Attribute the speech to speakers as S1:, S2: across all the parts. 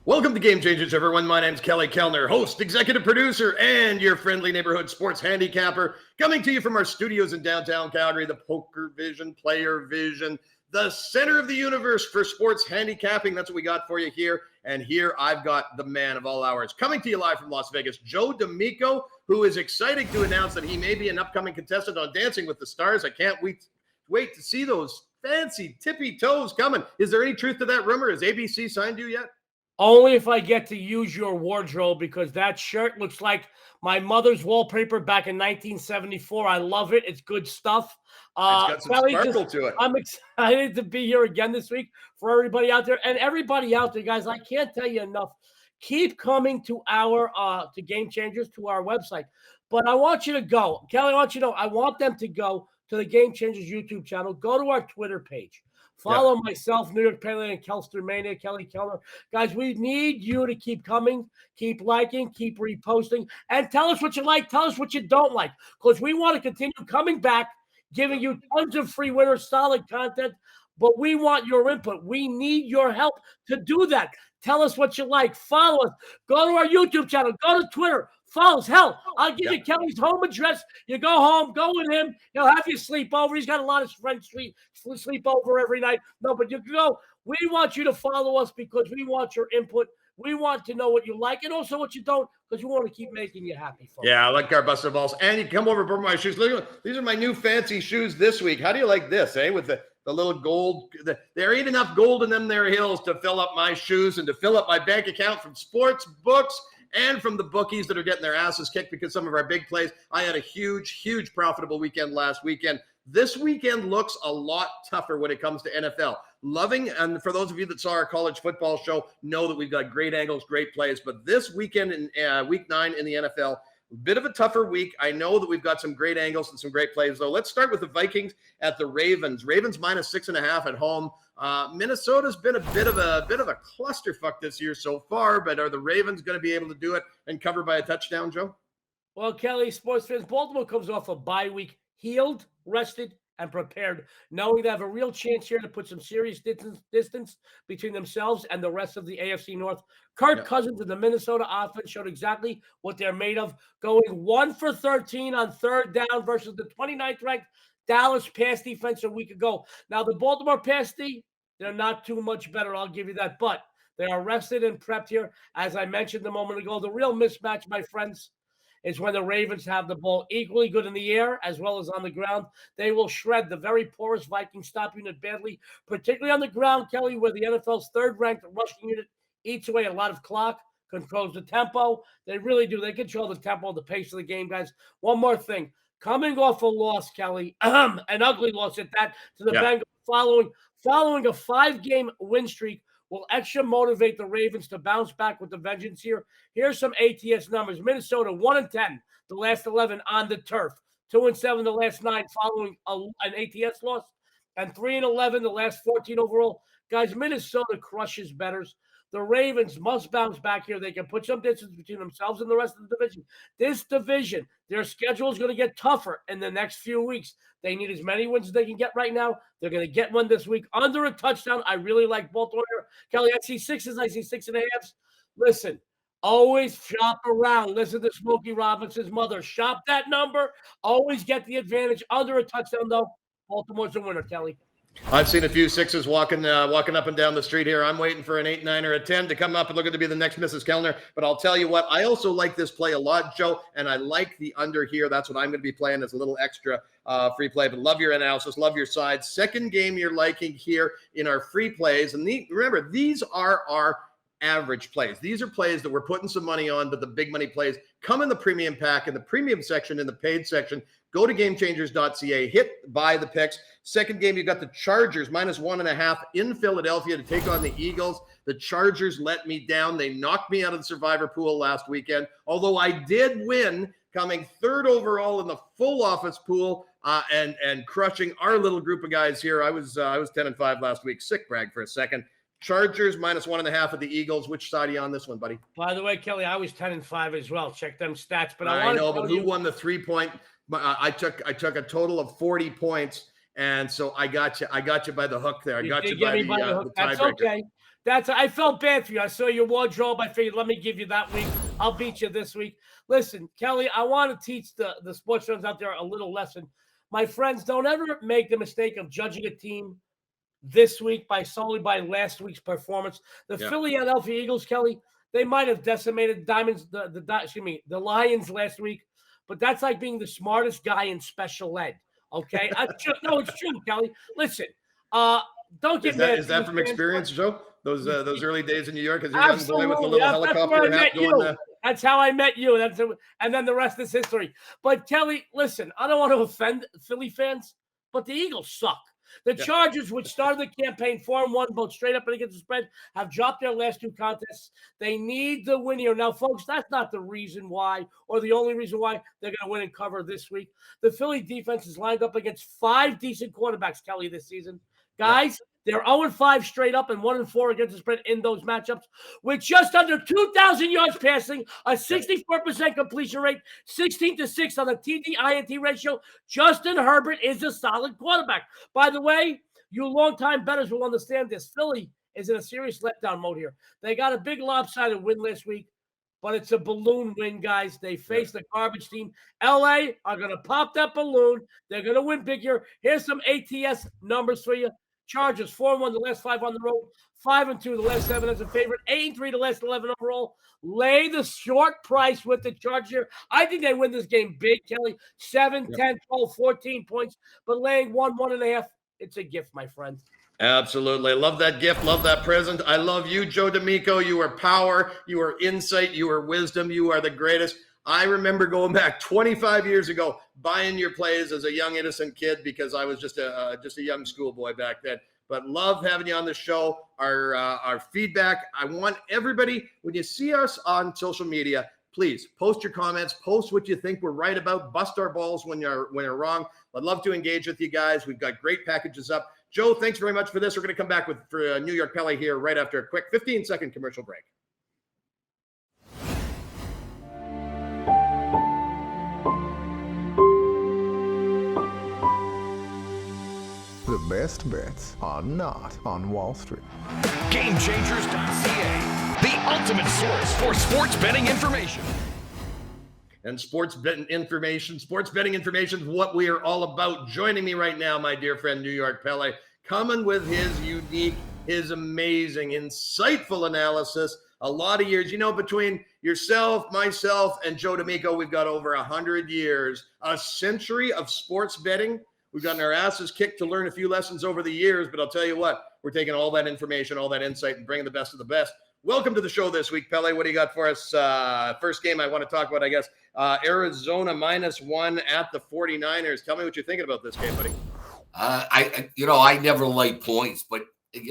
S1: Welcome to Game Changers, everyone. My name's Kelly Kellner, host, executive producer, and your friendly neighborhood sports handicapper, coming to you from our studios in downtown Calgary, the Poker Vision, Player Vision, the center of the universe for sports handicapping. That's what we got for you here. And here I've got the man of all hours, coming to you live from Las Vegas, Joe D'Amico, who is excited to announce that he may be an upcoming contestant on Dancing with the Stars. I can't wait to see those fancy tippy toes coming. Is there any truth to that rumor? Has ABC signed you yet?
S2: Only if I get to use your wardrobe, because that shirt looks like my mother's wallpaper back in 1974. I love it. It's good stuff.
S1: It's got some sparkle to it.
S2: I'm excited to be here again this week for everybody out there. And everybody out there, guys, I can't tell you enough. Keep coming to our to Game Changers, to our website. But I want you to go. Kelly, I want you to know, I want them to go to the Game Changers YouTube channel. Go to our Twitter page. Follow myself, New York Paley, and Kelster Mania, Kelly Kellner. Guys, we need you to keep coming, keep liking, keep reposting, and tell us what you like, tell us what you don't like, because we want to continue coming back, giving you tons of free winners, solid content, but we want your input. We need your help to do that. Tell us what you like. Follow us. Go to our YouTube channel. Go to Twitter. Follow us. Hell, I'll give you Kelly's home address. You go home, go with him. He'll have you sleep over. He's got a lot of friends sleep over every night. No, but you go. We want you to follow us because we want your input. We want to know what you like and also what you don't, because we want to keep making you happy, folks.
S1: Yeah, I like our busted balls. And you come over for my shoes. Look, these are my new fancy shoes this week. How do you like this, eh? With the little gold. There ain't enough gold in them there hills to fill up my shoes and to fill up my bank account from sports books and from the bookies that are getting their asses kicked because some of our big plays. I had a huge profitable weekend last weekend. This weekend looks a lot tougher when it comes to NFL. Loving, and for those of you that saw our college football show, know that we've got great angles, great plays. But this weekend in week 9 in the NFL, a bit of a tougher week. I know that we've got some great angles and some great plays, though. Let's start with the Vikings at the Ravens. Ravens minus 6.5 at home. Minnesota's been a bit of a clusterfuck this year so far, but are the Ravens going to be able to do it and cover by a touchdown, Joe?
S2: Well, Kelly, sports fans, Baltimore comes off a bye week, healed, rested, and prepared, knowing they have a real chance here to put some serious distance between themselves and the rest of the AFC North. Kirk Cousins and the Minnesota offense showed exactly what they're made of, going 1 for 13 on third down versus the 29th ranked Dallas pass defense a week ago. Now, the Baltimore pass D, they're not too much better, I'll give you that, but they are rested and prepped here. As I mentioned a moment ago, the real mismatch, my friends, is when the Ravens have the ball equally good in the air as well as on the ground. They will shred the very porous Vikings stop unit badly, particularly on the ground, Kelly, where the NFL's third-ranked rushing unit eats away a lot of clock, controls the tempo. They really do. They control the tempo, the pace of the game, guys. One more thing. Coming off a loss, Kelly, an ugly loss at that, to the Bengals, following a 5-game win streak, will extra motivate the Ravens to bounce back with the vengeance here. Here's some ATS numbers. Minnesota, 1-10, the last 11 on the turf. 2-7, the last 9 following an ATS loss. And 3-11, the last 14 overall. Guys, Minnesota crushes bettors. The Ravens must bounce back here. They can put some distance between themselves and the rest of the division. This division, their schedule is going to get tougher in the next few weeks. They need as many wins as they can get right now. They're going to get one this week. Under a touchdown, I really like Baltimore. Kelly, I see 6s. I see 6.5s. Listen, always shop around. Listen to Smokey Robinson's mother. Shop that number. Always get the advantage. Under a touchdown, though, Baltimore's a winner, Kelly.
S1: I've seen a few 6s walking up and down the street here. I'm waiting for an 8, 9, or a 10 to come up and look to be the next Mrs. Kellner. But I'll tell you what, I also like this play a lot, Joe, and I like the under here. That's what I'm going to be playing as a little extra free play. But love your analysis, love your sides. Second game you're liking here in our free plays. And remember, these are our average plays. These are plays that we're putting some money on, but the big money plays come in the premium pack, in the premium section, in the paid section. Go to GameChangerz.ca, hit buy the picks. Second game, you got the Chargers minus 1.5 in Philadelphia to take on the Eagles. The Chargers let me down. They knocked me out of the survivor pool last weekend, although I did win, coming third overall in the full office pool and crushing our little group of guys here. I was 10-5 last week. Sick brag for a second. Chargers minus 1.5 of the Eagles. Which side are you on this one, buddy?
S2: By the way, Kelly, I was 10-5 as well. Check them stats. But
S1: I know, but who won the 3-point? I took a total of 40 points, and so I got you by the hook there. I got you by the hook.
S2: That's okay. I felt bad for you. I saw your wardrobe. I figured, let me give you that week. I'll beat you this week. Listen, Kelly, I want to teach the sports fans out there a little lesson. My friends, don't ever make the mistake of judging a team this week solely by last week's performance. The Philadelphia Eagles, Kelly, they might have decimated the Lions last week, but that's like being the smartest guy in special ed. Okay, no, it's true, Kelly. Listen, don't get mad.
S1: Is that from experience, Joe? Those early days in New York as a young boy with the
S2: Absolutely.
S1: little helicopter hat going.
S2: That's how I met you. And then the rest is history. But Kelly, listen, I don't want to offend Philly fans, but the Eagles suck. The Chargers, which started the campaign 4-1, both straight up and against the spread, have dropped their last two contests. They need the win here. Now, folks, that's not the reason why or the only reason why they're going to win and cover this week. The Philly defense is lined up against 5 decent quarterbacks, Kelly, this season. Guys, they're 0-5 straight up and 1-4 against the spread in those matchups with just under 2,000 yards passing, a 64% completion rate, 16-6 on the TD-INT ratio. Justin Herbert is a solid quarterback. By the way, you longtime bettors will understand this. Philly is in a serious letdown mode here. They got a big lopsided win last week, but it's a balloon win, guys. They face the garbage team. LA are going to pop that balloon. They're going to win big here. Here's some ATS numbers for you. Chargers 4-1 the last 5 on the road, 5-2 the last 7 as a favorite, 8-3 the last 11 overall. Lay the short price with the Chargers. I think they win this game big, Kelly. 7, 10, 12, 14 points, but laying 1.5, it's a gift, my friend.
S1: Absolutely. Love that gift. Love that present. I love you, Joe D'Amico. You are power. You are insight. You are wisdom. You are the greatest. I remember going back 25 years ago, buying your plays as a young, innocent kid because I was just a young schoolboy back then. But love having you on the show. Our feedback. I want everybody, when you see us on social media, please post your comments. Post what you think we're right about. Bust our balls when you're wrong. I'd love to engage with you guys. We've got great packages up. Joe, thanks very much for this. We're going to come back for New York Pele here right after a quick 15-second commercial break.
S3: The best bets are not on Wall Street.
S4: GameChangerz.ca, the ultimate source for sports betting information.
S1: And sports betting information is what we are all about. Joining me right now, my dear friend, New York Pele, coming with his unique, his amazing, insightful analysis. A lot of years, between yourself, myself, and Joe D'Amico, we've got over 100 years, a century of sports betting. We've gotten our asses kicked to learn a few lessons over the years, but I'll tell you what, we're taking all that information, all that insight, and bringing the best of the best. Welcome to the show this week, Pele. What do you got for us? First game I want to talk about, I guess, Arizona -1 at the 49ers. Tell me what you're thinking about this game, buddy.
S5: I never lay points, but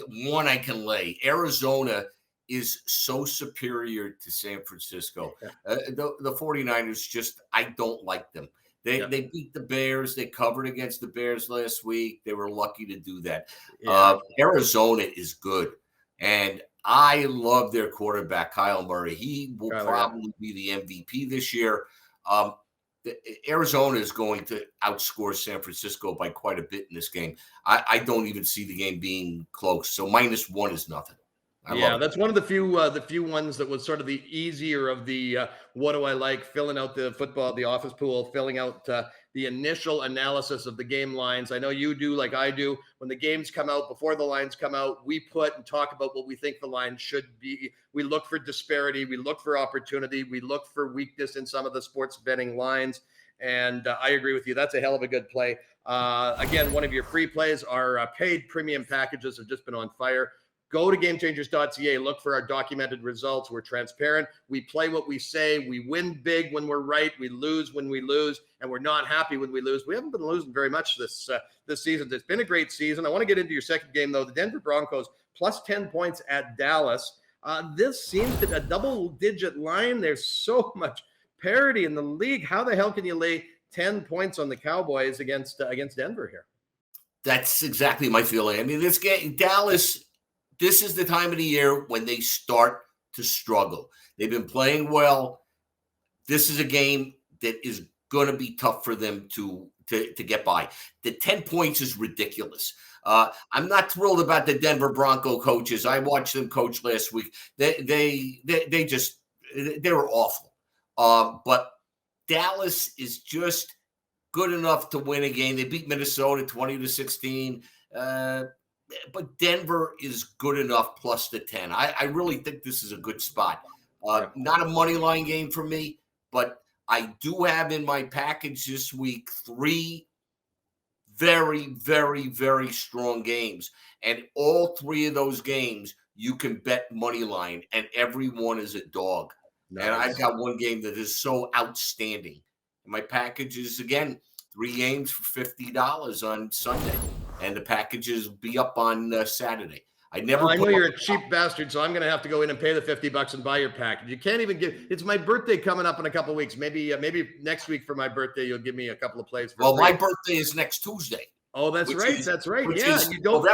S5: one I can lay. Arizona is so superior to San Francisco. The 49ers I don't like them. They beat the Bears. They covered against the Bears last week. They were lucky to do that. Arizona is good. And I love their quarterback, Kyle Murray. He will probably be the MVP this year. Arizona is going to outscore San Francisco by quite a bit in this game. I don't even see the game being close. So -1 is nothing.
S1: That's one of the few ones that was sort of the easier of the what do I like, filling out the office pool, filling out the initial analysis of the game lines. I know you do like I do. When the games come out, before the lines come out, we put and talk about what we think the line should be. We look for disparity. We look for opportunity. We look for weakness in some of the sports betting lines. And I agree with you. That's a hell of a good play. Again, one of your free plays, our paid premium packages have just been on fire. Go to GameChangerz.ca. Look for our documented results. We're transparent. We play what we say. We win big when we're right. We lose when we lose, and we're not happy when we lose. We haven't been losing very much this season. It's been a great season. I want to get into your second game, though. The Denver Broncos plus 10 points at Dallas. This seems to be a double-digit line. There's so much parity in the league. How the hell can you lay 10 points on the Cowboys against Denver here?
S5: That's exactly my feeling. I mean, this game, Dallas. This is the time of the year when they start to struggle. They've been playing well. This is a game that is going to be tough for them to get by. The 10 points is ridiculous. I'm not thrilled about the Denver Bronco coaches. I watched them coach last week. They were awful. But Dallas is just good enough to win a game. They beat Minnesota 20-16. But Denver is good enough plus the 10. I really think this is a good spot. Not a money line game for me, but I do have in my package this week 3 very, very, very strong games. And all 3 of those games, you can bet money line, and every one is a dog. Nice. And I've got one game that is so outstanding. My package is, again, 3 games for $50 on Sunday. And the packages will be up on Saturday. I know
S1: you're a cheap bastard, so I'm going to have to go in and pay the $50 and buy your package. You can't even it's my birthday coming up in a couple of weeks. Maybe next week for my birthday, you'll give me a couple of plays.
S5: Well, my birthday is next Tuesday.
S1: Oh, that's right. That's right. Yeah, you don't.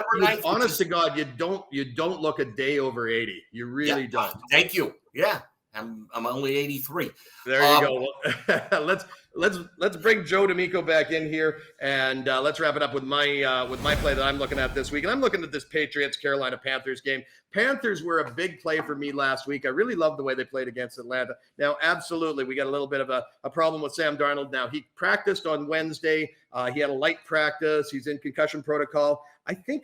S1: Honest to God, you don't look a day over 80. You really don't.
S5: Thank you. Yeah, I'm only 83.
S1: There you go. Let's bring Joe D'Amico back in here, and let's wrap it up with my play that I'm looking at this week. And I'm looking at this Patriots-Carolina Panthers game. Panthers were a big play for me last week. I really loved the way they played against Atlanta. Now, absolutely, we got a little bit of a problem with Sam Darnold. Now, he practiced on Wednesday. He had a light practice. He's in concussion protocol. I think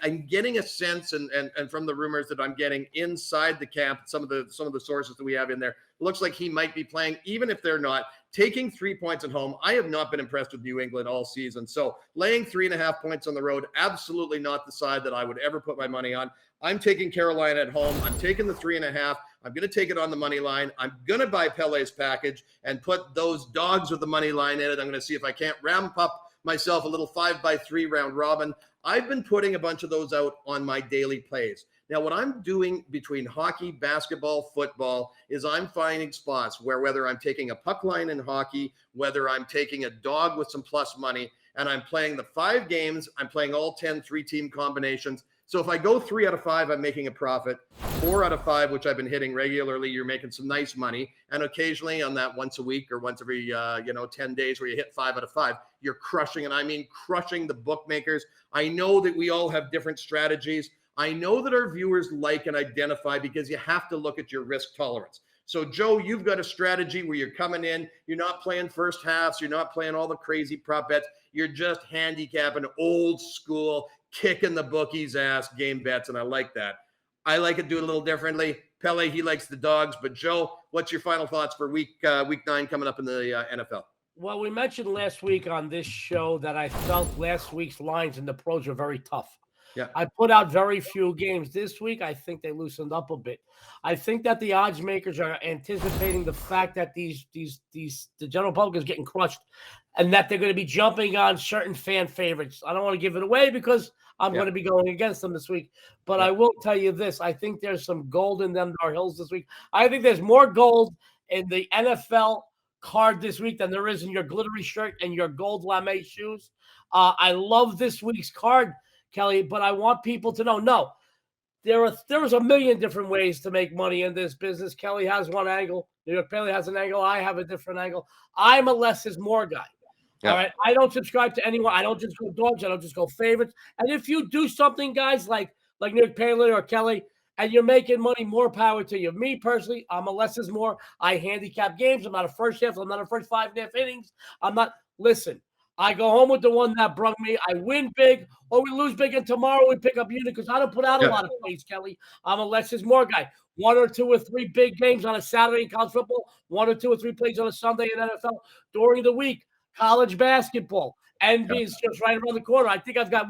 S1: I'm getting a sense, and from the rumors that I'm getting inside the camp, some of the sources that we have in there, it looks like he might be playing, even if they're not. Taking 3 points at home, I have not been impressed with New England all season. So laying 3.5 points on the road, absolutely not the side that I would ever put my money on. I'm taking Carolina at home. I'm taking the 3.5. I'm going to take it on the money line. I'm going to buy Pele's package and put those dogs with the money line in it. I'm going to see if I can't ramp up myself a little 5x3 round robin. I've been putting a bunch of those out on my daily plays. Now, what I'm doing between hockey, basketball, football is I'm finding spots where whether I'm taking a puck line in hockey, whether I'm taking a dog with some plus money, and I'm playing the 5 games, I'm playing all 10 3-team combinations. So if I go 3 out of 5, I'm making a profit. 4 out of 5, which I've been hitting regularly, you're making some nice money. And occasionally on that once a week or once every 10 days where you hit 5 out of 5, you're crushing, and I mean crushing the bookmakers. I know that we all have different strategies. I know that our viewers like and identify because you have to look at your risk tolerance. So, Joe, you've got a strategy where you're coming in, you're not playing first halves, you're not playing all the crazy prop bets, you're just handicapping old school, kicking the bookies' ass game bets, and I like that. I like it do it a little differently. Pele, he likes the dogs, but Joe, what's your final thoughts for week 9 coming up in the NFL?
S2: Well, we mentioned last week on this show that I felt last week's lines in the pros were very tough.
S1: Yeah.
S2: I put out very few games this week. I think they loosened up a bit. I think that the odds makers are anticipating the fact that the general public is getting crushed and that they're going to be jumping on certain fan favorites. I don't want to give it away because I'm going to be going against them this week. But I will tell you this. I think there's some gold in them Dar Hills this week. I think there's more gold in the NFL card this week than there is in your glittery shirt and your gold lame shoes. I love this week's card, Kelly, but I want people to know, no, there's a million different ways to make money in this business. Kelly has one angle. New York Bailey has an angle. I have a different angle. I'm a less is more guy. Yeah. All right. I don't subscribe to anyone. I don't just go dogs. I don't just go favorites. And if you do something, guys, like New York Bailey or Kelly, and you're making money, more power to you. Me personally, I'm a less is more. I handicap games. I'm not a first half. I'm not a first 5.5 innings. Listen. I go home with the one that brung me. I win big or we lose big, and tomorrow we pick up unit because I don't put out a lot of plays, Kelly. I'm a less is more guy. 1 or 2 or 3 big games on a Saturday in college football, 1 or 2 or 3 plays on a Sunday in NFL. During the week, college basketball. NBA is just right around the corner. I think I've got,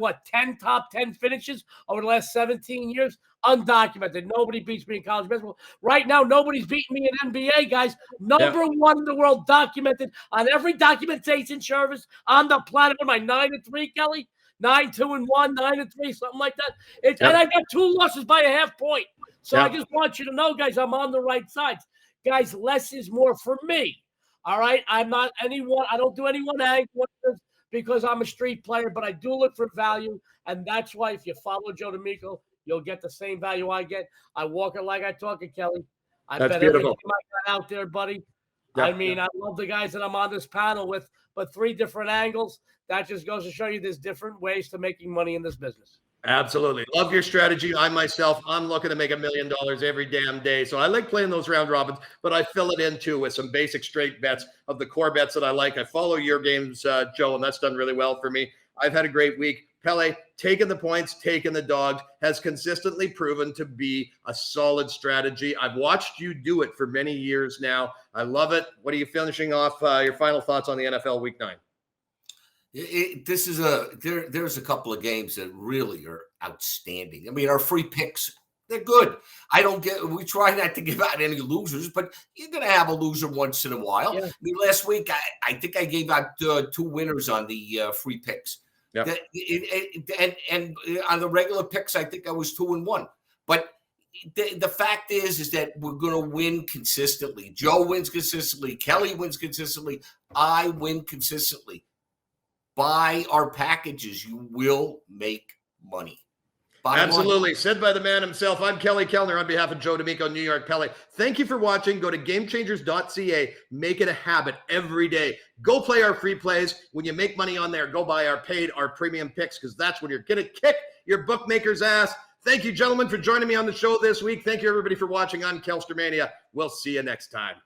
S2: top 10 finishes over the last 17 years? Undocumented. Nobody beats me in college basketball. Right now, nobody's beating me in NBA, guys. Number 1 in the world, documented on every documentation service on the planet. Am I 9-3, Kelly? 9-2-1, 9-3, something like that. And I got 2 losses by a half point. So I just want you to know, guys, I'm on the right sides. Guys, less is more for me. All right? I'm not anyone. I don't do anyone angry because I'm a street player, but I do look for value. And that's why if you follow Joe D'Amico, you'll get the same value I get. I walk it like I talk it, Kelly. I
S1: That's
S2: bet
S1: beautiful.
S2: everything I got out there, buddy. I mean, I love the guys that I'm on this panel with, but 3 different angles. That just goes to show you there's different ways to making money in this business.
S1: Absolutely. Love your strategy. I'm looking to make $1 million every damn day. So I like playing those round robins, but I fill it in too with some basic straight bets of the core bets that I like. I follow your games, Joe, and that's done really well for me. I've had a great week. Pele, taking the points, taking the dogs, has consistently proven to be a solid strategy. I've watched you do it for many years now. I love it. What are you finishing off your final thoughts on the NFL Week 9?
S5: There's a couple of games that really are outstanding. I mean, our free picks, they're good. We try not to give out any losers, but you're going to have a loser once in a while.
S2: Yeah.
S5: I mean, last week, I think I gave out 2 winners on the free picks.
S1: Yep.
S5: And on the regular picks, I think I was 2-1. But the fact is that we're going to win consistently. Joe wins consistently. Kelly wins consistently. I win consistently. Buy our packages. You will make money.
S1: Absolutely. Said by the man himself. I'm Kelly Kellner on behalf of Joe D'Amico, New York Pele. Thank you for watching. Go to GameChangerz.ca. Make it a habit every day. Go play our free plays. When you make money on there, go buy our premium picks, because that's when you're going to kick your bookmaker's ass. Thank you, gentlemen, for joining me on the show this week. Thank you, everybody, for watching on Kelstermania. We'll see you next time.